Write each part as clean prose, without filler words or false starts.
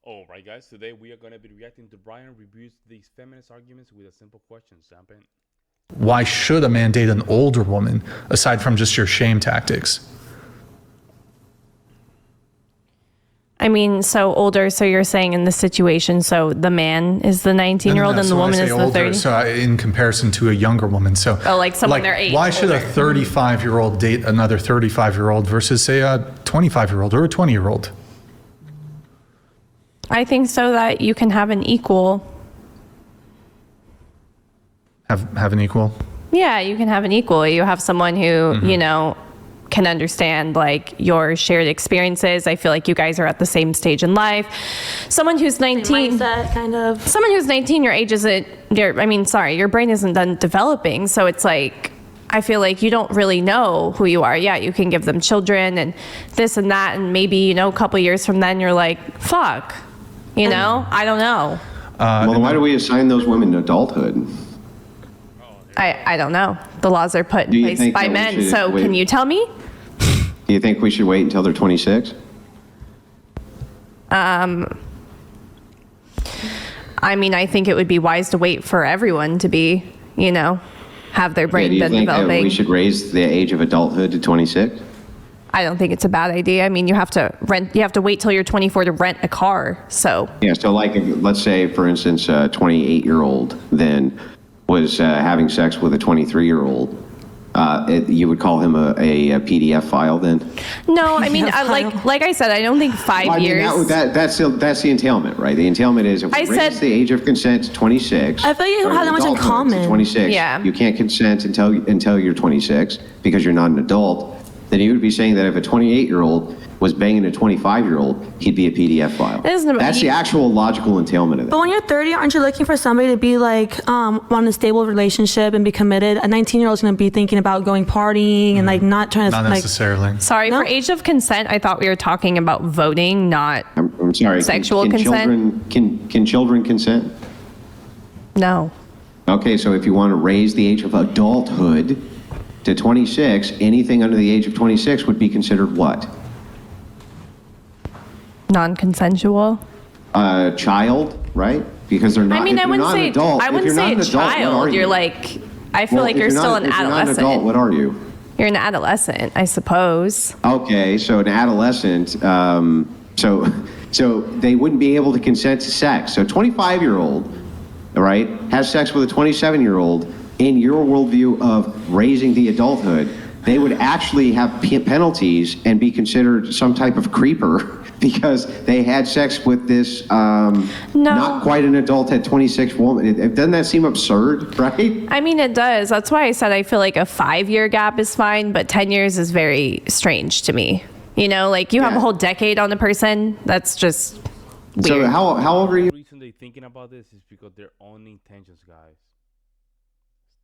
All right, guys. Today we are going to be reacting to Brian reviews these feminist arguments with a simple question. Jump in. Why should a man date an older woman aside from just your shame tactics? I mean, so older, so you're saying in this situation, so the man is the 19-year-old and the woman is the 30? So in comparison to a younger woman. So like someone their age. Why should a 35-year-old date another 35-year-old versus, say, a 25-year-old or a 20-year-old? I think so that you can have an equal. Have an equal? Yeah, you can have an equal. You have someone who, you know, can understand like your shared experiences. I feel like you guys are at the same stage in life. Someone who's 19, mindset, kind of. Someone who's 19, your age isn't, your brain isn't done developing. So it's like, I feel like you don't really know who you are. Yeah, you can give them children and this and that. And maybe, you know, a couple years from then you're like, fuck, you know, I don't know. Well, why do we assign those women to adulthood? I don't know. The laws are put in place by men. So can you tell me? Do you think we should wait until they're 26? I mean, I think it would be wise to wait for everyone to be, you know, have their brain been developing. Do you think we should raise the age of adulthood to 26? I don't think it's a bad idea. I mean, you have to wait till you're 24 to rent a car. So yeah, so like, let's say, for instance, a 28-year-old then was having sex with a 23-year-old. You would call him a PDF file then? No, I mean, like I said, I don't think 5 years. That's the entailment, right? The entailment is if we raise the age of consent to 26. I feel like you don't have that much in common. 26. Yeah. You can't consent until you're 26 because you're not an adult. Then you would be saying that if a 28-year-old was banging a 25-year-old, he'd be a PDF file. That's the actual logical entailment of it. But when you're 30, aren't you looking for somebody to be like, want a stable relationship and be committed? A 19-year-old is going to be thinking about going partying and like not trying to. Not necessarily. Sorry, for age of consent, I thought we were talking about voting, not. I'm sorry. Sexual consent. Can children consent? No. Okay, so if you want to raise the age of adulthood to 26, anything under the age of 26 would be considered what? Non-consensual. Child, right? Because they're not. I mean, I wouldn't say a child. You're like, I feel like you're still an adolescent. If you're not an adult, what are you? You're an adolescent, I suppose. Okay, so an adolescent. So they wouldn't be able to consent to sex. So a 25-year-old, all right, has sex with a 27-year-old. In your worldview of raising the adulthood, they would actually have penalties and be considered some type of creeper because they had sex with this not quite an adult at 26 woman. Doesn't that seem absurd, right? I mean, it does. That's why I said I feel like a 5-year gap is fine, but 10 years is very strange to me. You know, like you have a whole decade on a person. That's just weird. So how old are you? The reason they're thinking about this is because their own intentions, guys.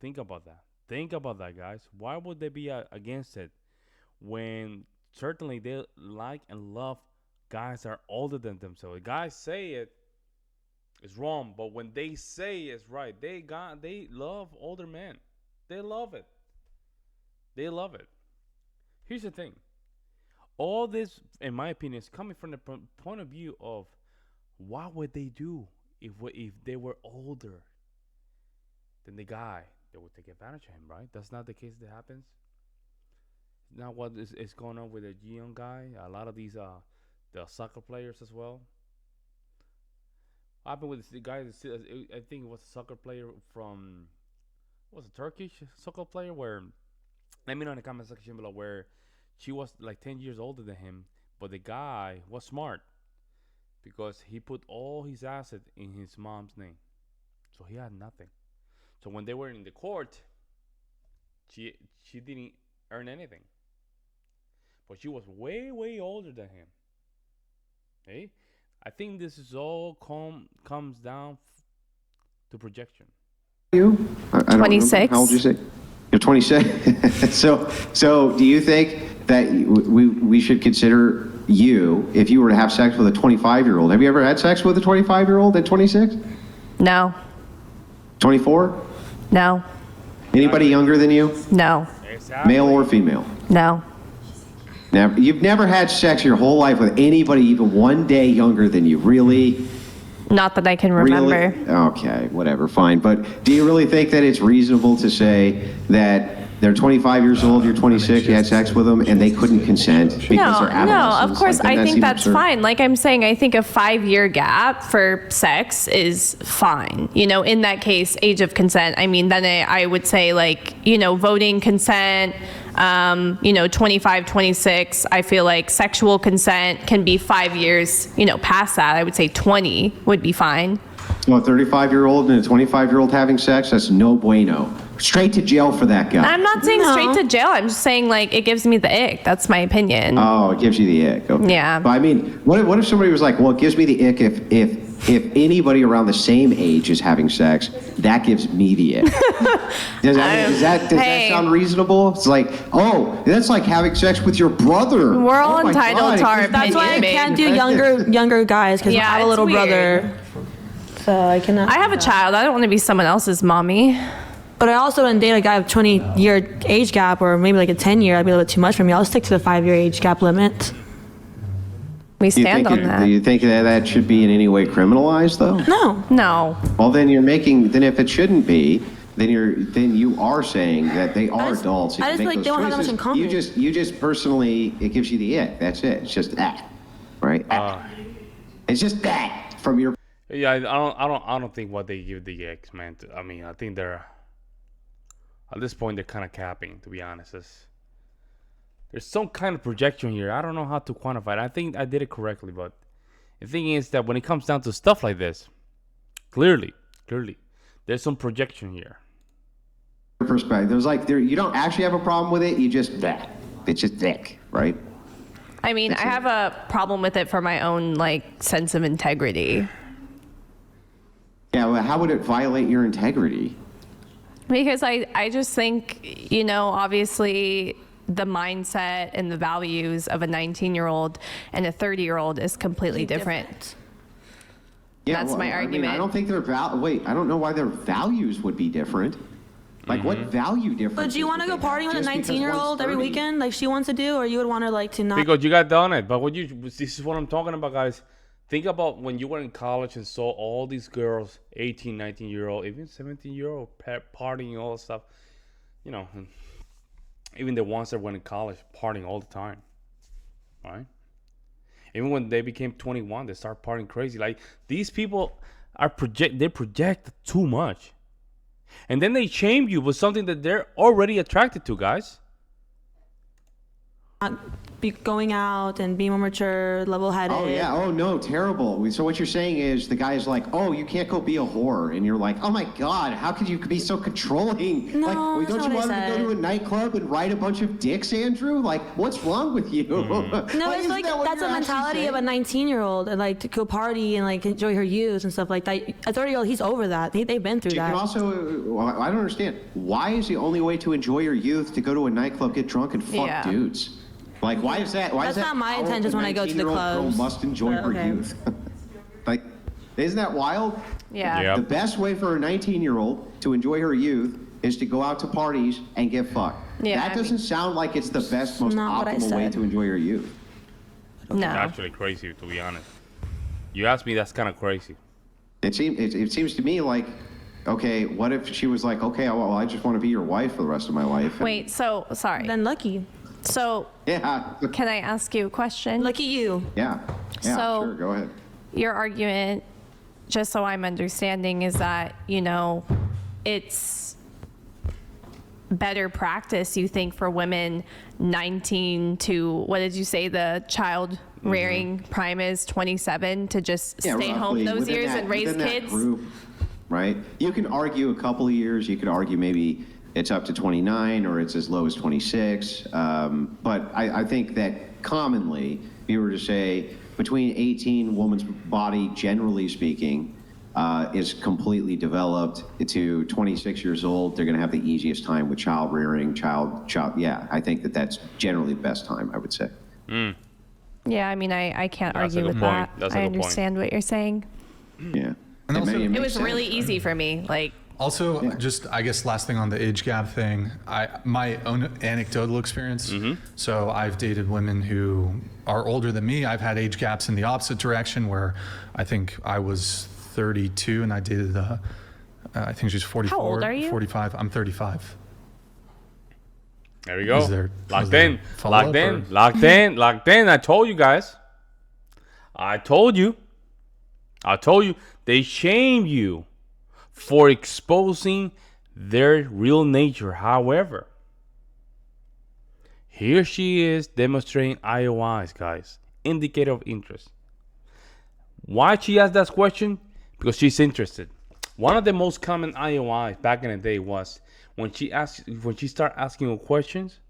Think about that. Think about that, guys. Why would they be against it when certainly they like and love guys that are older than themselves? Guys say it's wrong, but when they say it's right, they love older men. They love it. They love it. Here's the thing. All this, in my opinion, is coming from the point of view of what would they do if they were older than the guy. They would take advantage of him, right? That's not the case that happens. Now what is going on with the young guy? A lot of these the soccer players as well. What happened with the guy? I think it was a soccer player from, was a Turkish soccer player where, let me know in the comment section below, where she was like 10 years older than him, but the guy was smart because he put all his assets in his mom's name, so he had nothing. So when they were in the court, she didn't earn anything. But she was way older than him. Okay? I think this is all comes down to projection. You? 26. How old did you say? You're 26. So do you think that we should consider you, if you were to have sex with a 25-year-old? Have you ever had sex with a 25-year-old at 26? No. 24? No. Anybody younger than you? No. Male or female? No. Never, you've never had sex your whole life with anybody even one day younger than you, really? Not that I can remember. Really? Okay, whatever, fine. But do you really think that it's reasonable to say that they're 25 years old, you're 26, you had sex with them, and they couldn't consent because No, they're no, adolescents? of course, Like, I that think seems that's absurd. fine. Like I'm saying, I think a 5-year gap for sex is fine. You know, in that case, age of consent, I mean, then I would say, like, you know, voting consent, you know, 25, 26, I feel like sexual consent can be 5 years, you know, past that. I would say 20 would be fine. Well, a 35-year-old and a 25-year-old having sex, that's no bueno. Straight to jail for that guy. I'm not saying No. straight to jail. I'm just saying, like, it gives me the ick. That's my opinion. Oh, it gives you the ick. Okay. Yeah. But I mean, what if somebody was like, well, it gives me the ick if anybody around the same age is having sex, that gives me the ick. Does that Hey. sound reasonable? It's like, oh, that's like having sex with your brother. We're all Oh my entitled God, to our it gives me That's why I opinion, can't babe. do younger guys because Yeah, I have a it's little weird. brother. So I cannot. I have a child. I don't want to be someone else's mommy. But I also wouldn't date a guy with 20-year age gap or maybe like a 10-year. That'd be a little bit too much for me. I'll stick to the 5-year age gap limit. We Do you stand think on that. do you think that should be in any way criminalized, though? No. No. Well, then if it shouldn't be, then you are saying that they are just- adults. I just If you feel like make they don't those have that much in choices, common. You just personally, it gives you the ick. That's it. It's just that, right? It's just that from your. Yeah, I don't think what they give the X, man. I mean, I think they're at this point they're kind of capping. To be honest, there's some kind of projection here. I don't know how to quantify it. I think I did it correctly, but the thing is that when it comes down to stuff like this, clearly, there's some projection here. Perspective. There's like you don't actually have a problem with it. You just that. It's just thick, right? I mean, I have a problem with it for my own, like, sense of integrity. Yeah. Well, how would it violate your integrity? Because I just think, you know, obviously the mindset and the values of a 19-year-old and a 30-year-old is completely different. Yeah, That's my argument. I don't think wait, I don't know why their values would be different. Like, what value difference? But do you want to go partying with a 19-year-old every weekend like she wants to do, or you would want her like to not? Because you got done it. But this is what I'm talking about, guys. Think about when you were in college and saw all these girls, 18, 19-year-old, even 17-year-old, partying, all that stuff. You know, and even the ones that went in college, partying all the time. Right? Even when they became 21, they start partying crazy. Like, these people they project too much. And then they shame you with something that they're already attracted to, guys. Be going out and being more mature, level-headed. Oh yeah. Oh no, terrible. So what you're saying is the guy's like, oh, you can't go be a whore, and you're like, oh my God, how could you be so controlling? No, like, well, that's don't not you what want I him to go said. to a nightclub and ride a bunch of dicks, Andrew? Like, what's wrong with you? No, it's isn't like that what that's you're a actually mentality of a saying? 19-year-old, and like to go party and like enjoy her youth and stuff like that. A 30-year-old, he's over that. They've been through You that. can also, well, I don't understand. Why is the only way to enjoy your youth to go to a nightclub, get drunk, and fuck Yeah. dudes? Like, why is that? Why That's is that not my how intentions a when I go to the 19-year-old girl clubs. must enjoy But, her okay. youth. Like, isn't that wild? Yeah. Yep. The best way for a 19-year-old to enjoy her youth is to go out to parties and get fucked. Yeah, That I mean- doesn't sound like it's the best, most Not what I optimal way said. to enjoy your youth. No. Actually crazy, to be honest. You asked me, that's kind of crazy. It seems to me like, okay, what if she was like, okay, well, I just want to be your wife for the rest of my life. And- Wait, so, sorry. Then lucky. So, Yeah. can I ask you a question? Look at you. Yeah. Yeah, So- sure, go ahead. Your argument, just so I'm understanding, is that, you know, it's better practice, you think, for women 19 to, what did you say, the child rearing prime is 27, to just Yeah, stay home roughly those within years that- and raise within that kids? group, right? You can argue a couple of years. You could argue maybe it's up to 29 or it's as low as 26. But I think that commonly, if you were to say between 18, woman's body, generally speaking, is completely developed to 26 years old, they're going to have the easiest time with child rearing, child. Yeah, I think that's generally the best time, I would say. Yeah, I mean, I can't That's a argue good with point. that. That's a I good point. understand what you're saying. Yeah. And also- It It makes was sense, really right? easy for me. Like, Also, just I guess last thing on the age gap thing, my own anecdotal experience. So I've dated women who are older than me. I've had age gaps in the opposite direction, where I think I was 32 and I dated I think she's 44. How old are you? 45. I'm 35. There we go. Was there Locked follow-up, in. or- Locked in. I told you guys. I told you. They shame you for exposing their real nature. However, here she is demonstrating IOIs, guys. Indicator of interest. Why she asked that question? Because she's interested. One of the most common IOIs back in the day was when she start asking you questions.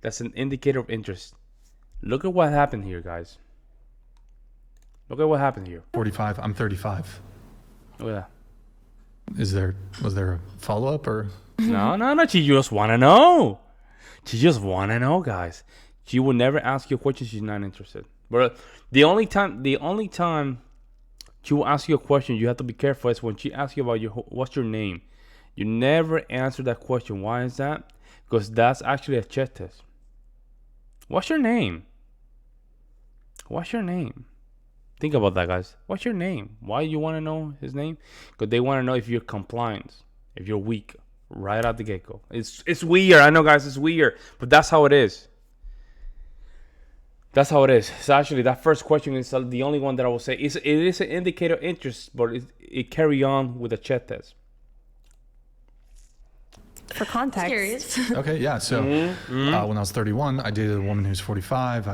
That's an indicator of interest. Look at what happened here, guys. Look at what happened here. 45. I'm 35. Look at that. Was there a follow-up, or? No. She just want to know. Guys. She will never ask you a question she's not interested. But the only time she will ask you a question, you have to be careful, is when she asks you about what's your name. You never answer that question. Why is that? Because that's actually a chest test. What's your name? Think about that, guys. What's your name? Why you want to know his name? Because they want to know if you're compliant, if you're weak, right out the get-go. It's weird. I know, guys, it's weird. But that's how it is. So actually, that first question is the only one that I will say. It is an indicator of interest, but it carry on with a chat test. For context. Curious. Okay, yeah. So when I was 31, I dated a woman who's 45.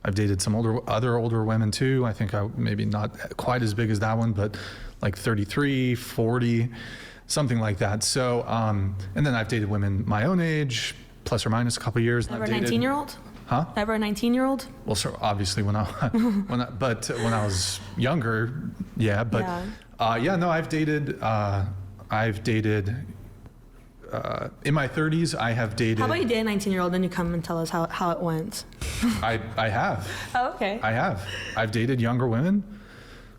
I've dated some other older women too. I think maybe not quite as big as that one, but like 33, 40, something like that. So, and then I've dated women my own age, plus or minus a couple of years. Ever a 19-year-old? Huh? Ever a 19-year-old? Well, so obviously when I was younger, yeah. But no, I've dated. In my 30s, I have dated. How about you date a 19-year-old and you come and tell us how it went? I have. Oh, okay. I have. I've dated younger women,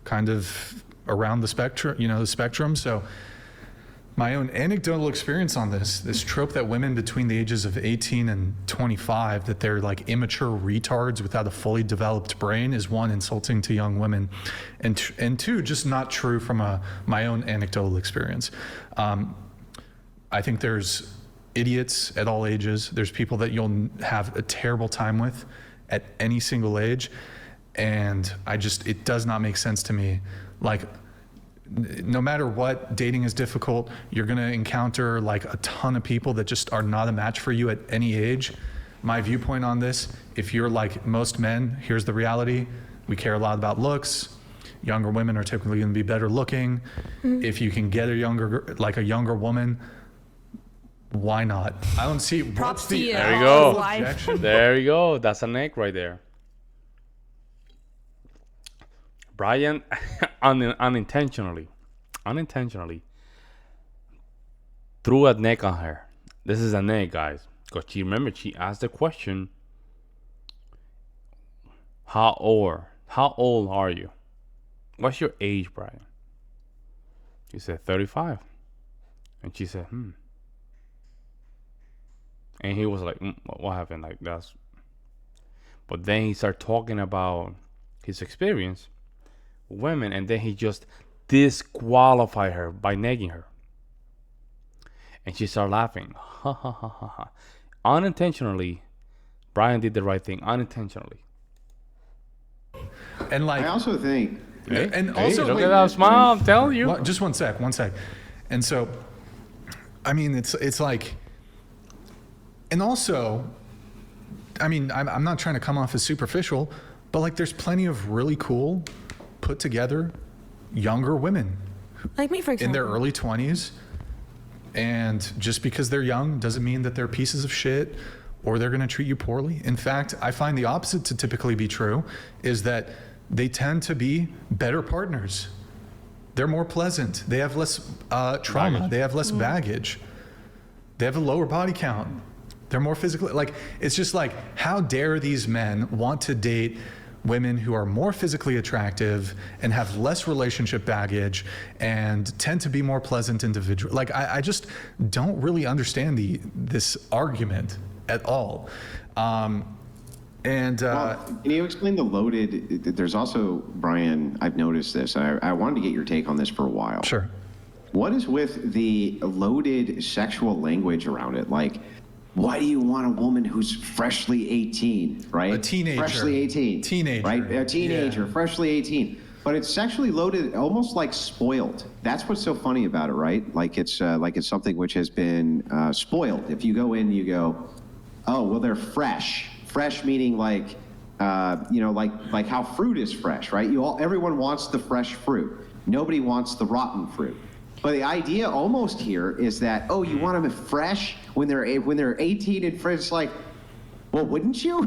kind of around the spectrum. So my own anecdotal experience on this trope that women between the ages of 18 and 25, that they're like immature retards without a fully developed brain, is one, insulting to young women, and two, just not true from my own anecdotal experience. I think there's idiots at all ages. There's people that you'll have a terrible time with at any single age. And it does not make sense to me. Like, no matter what, dating is difficult. You're going to encounter like a ton of people that just are not a match for you at any age. My viewpoint on this, if you're like most men, here's the reality. We care a lot about looks. Younger women are typically going to be better looking. If you can get a younger woman, why not? I don't see. Props to you. There you go. Objection? There you go. That's an egg right there. Brian unintentionally threw a neck on her. This is an egg, guys. Because she asked the question, how old are you? What's your age, Brian? He said 35. And she said, And he was like, what happened? Like, that's. But then he started talking about his experience with women, and then he just disqualified her by negging her. And she started laughing. Ha ha ha ha ha. Unintentionally, Brian did the right thing. Unintentionally. And like, I also think. Look at that smile. I'm telling you. Well, just one sec. And so, I mean, it's like. And also, I mean, I'm not trying to come off as superficial, but like there's plenty of really cool, put together, younger women. Like me, for example. In their early 20s. And just because they're young doesn't mean that they're pieces of shit or they're going to treat you poorly. In fact, I find the opposite to typically be true, is that they tend to be better partners. They're more pleasant. They have less trauma. Baggage. They have less baggage. They have a lower body count. They're more physically, like, it's just like, how dare these men want to date women who are more physically attractive and have less relationship baggage and tend to be more pleasant individuals. Like, I just don't really understand this argument at all. Well, can you explain the loaded? There's also, Brian, I've noticed this. I wanted to get your take on this for a while. Sure. What is with the loaded sexual language around it? Like, why do you want a woman who's freshly 18, right? A teenager. Freshly 18. Teenager. Right? A teenager, Yeah. freshly 18. But it's sexually loaded, almost like spoiled. That's what's so funny about it, right? Like it's something which has been spoiled. If you go in, you go, oh, well, they're fresh. Fresh meaning like, like how fruit is fresh, right? Everyone wants the fresh fruit. Nobody wants the rotten fruit. But the idea almost here is that, oh, you want them fresh when they're 18 and fresh. It's like, well, wouldn't you?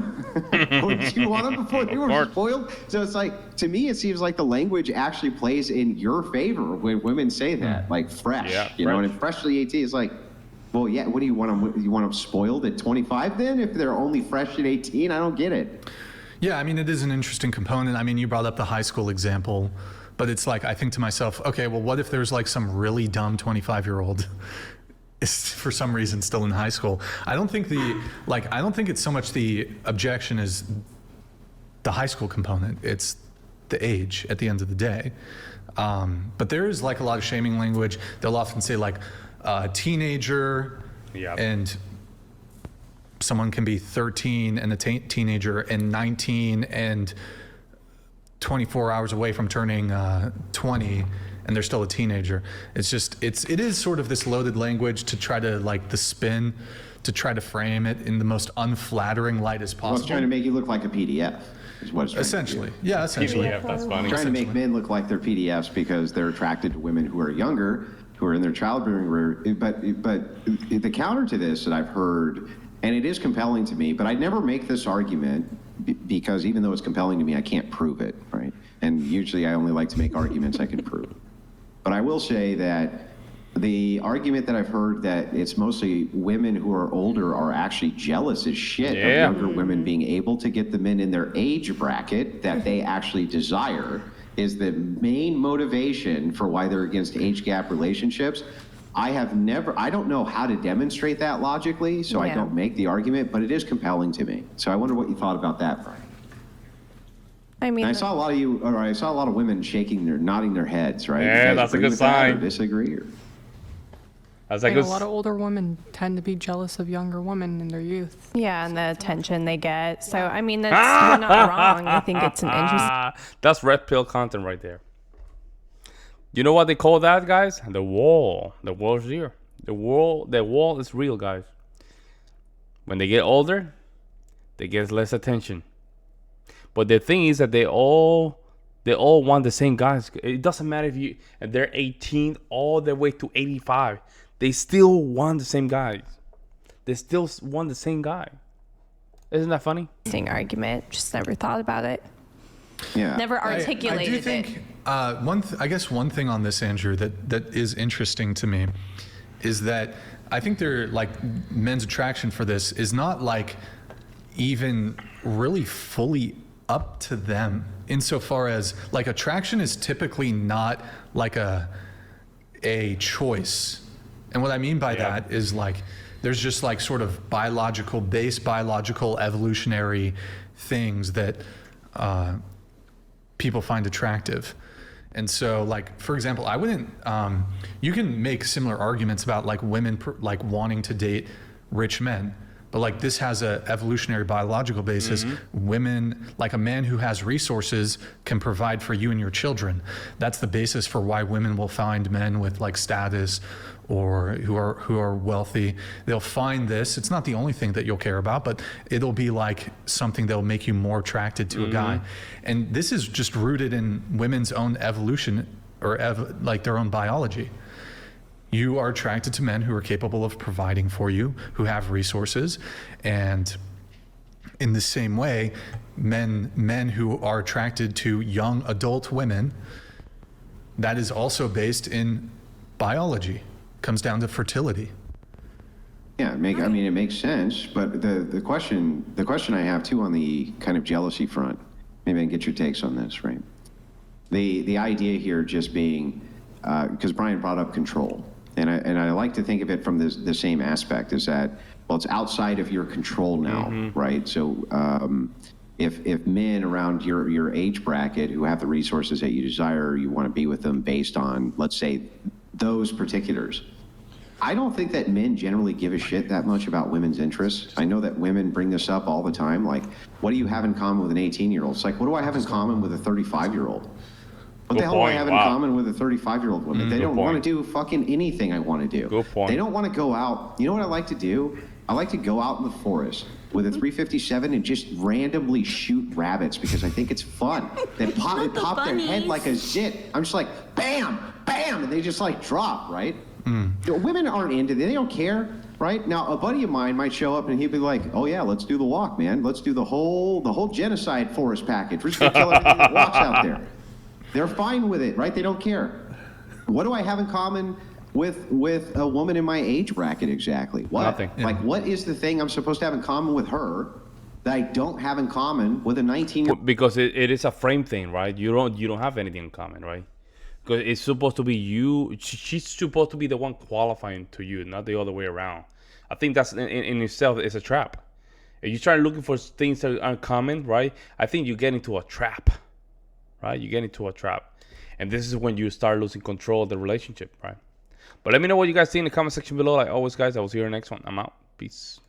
Wouldn't you want them before they were spoiled? So it's like, to me, it seems like the language actually plays in your favor when women say that, like fresh. Yeah, you know, and freshly 18 is like, well, yeah. What do you want them? You want them spoiled at 25 then? If they're only fresh at 18, I don't get it. Yeah, I mean, it is an interesting component. I mean, you brought up the high school example. But it's like, I think to myself, okay, well, what if there's like some really dumb 25-year-old is for some reason still in high school? I don't think it's so much the objection as the high school component. It's the age at the end of the day. But there is like a lot of shaming language. They'll often say like teenager, and someone can be 13 and a teenager, and 19 and 24 hours away from turning 20, and they're still a teenager. It is sort of this loaded language to try to like the spin, to try to frame it in the most unflattering light as possible. Well, it's trying to make you look like a PDF, is what it's trying essentially to do. Yeah, essentially. PDF, that's funny. Trying to make men look like they're PDFs because they're attracted to women who are younger, who are in their childbearing. But the counter to this that I've heard, and it is compelling to me, but I'd never make this argument because even though it's compelling to me, I can't prove it, right? And usually I only like to make arguments I can prove. But I will say that the argument that I've heard that it's mostly women who are older are actually jealous as shit of younger women being able to get the men in their age bracket that they actually desire is the main motivation for why they're against age gap relationships. I don't know how to demonstrate that logically, so I don't make the argument, but it is compelling to me. So I wonder what you thought about that, Brian. I mean, I saw a lot of women nodding their heads, right? Yeah, that's a good sign. Or disagree? Or? That's A lot of older women tend to be jealous of younger women in their youth. yeah, and the attention they get. So, I mean, you're not wrong. I think it's an interesting. That's red pill content right there. You know what they call that, guys? The wall. The wall is here. The wall is real, guys. When they get older, they get less attention. But the thing is that they all want the same guys. It doesn't matter if they're 18 all the way to 85. They still want the same guys. They still want the same guy. Isn't that funny? Interesting argument. Just never thought about it. Yeah. Never articulated I do think I guess one thing on this, Andrew, that is interesting to me is that I think they're like men's attraction for this is not like even really fully up to them insofar as like attraction is typically not like a choice. And what I mean by that is like there's just like sort of biological evolutionary things that people find attractive. And so like, for example, I wouldn't, you can make similar arguments about like women like wanting to date rich men, but like this has a evolutionary biological basis. Women, like a man who has resources can provide for you and your children. That's the basis for why women will find men with like status or who are wealthy. They'll find this. It's not the only thing that you'll care about, but it'll be like something that'll make you more attracted to a guy. And this is just rooted in women's own evolution or like their own biology. You are attracted to men who are capable of providing for you, who have resources. And in the same way, men who are attracted to young adult women, that is also based in biology. Comes down to fertility. Yeah, I mean, it makes sense. But the question I have too on the kind of jealousy front maybe I can get your takes on this, right? The idea here just being, because Brian brought up control, and I like to think of it from the same aspect, is that, well, it's outside of your control now, right? So if men around your age bracket who have the resources that you desire, you want to be with them based on, let's say, those particulars. I don't think that men generally give a shit that much about women's interests. I know that women bring this up all the time, like, what do you have in common with an 18-year-old? It's like, what do I have in common with a 35-year-old? What the hell do I have in common with a 35-year-old woman? They don't want to do fucking anything I want to do. Good point. They don't want to go out. You know what I like to do? I like to go out in the forest with a 357 and just randomly shoot rabbits because I think it's fun. They pop their head like a zit. I'm just like, bam, bam, and they just like drop, right? You know, women aren't into it. They don't care, right? Now, a buddy of mine might show up and he'd be like, oh yeah, let's do the walk, man. Let's do the whole genocide forest package. We're just gonna kill everything that walks out there. They're fine with it, right? They don't care. What do I have in common with a woman in my age bracket exactly? What? Nothing. Like, what is the thing I'm supposed to have in common with her that I don't have in common with a 19-year-old? Because it is a frame thing, right? You don't have anything in common, right? Because it's supposed to be you. She's supposed to be the one qualifying to you, not the other way around. I think that's in itself is a trap. If you start looking for things that are common, right? I think you get into a trap, right? You get into a trap, and this is when you start losing control of the relationship, right? But let me know what you guys think in the comment section below. Like always, guys, I will see you in the next one. I'm out. Peace.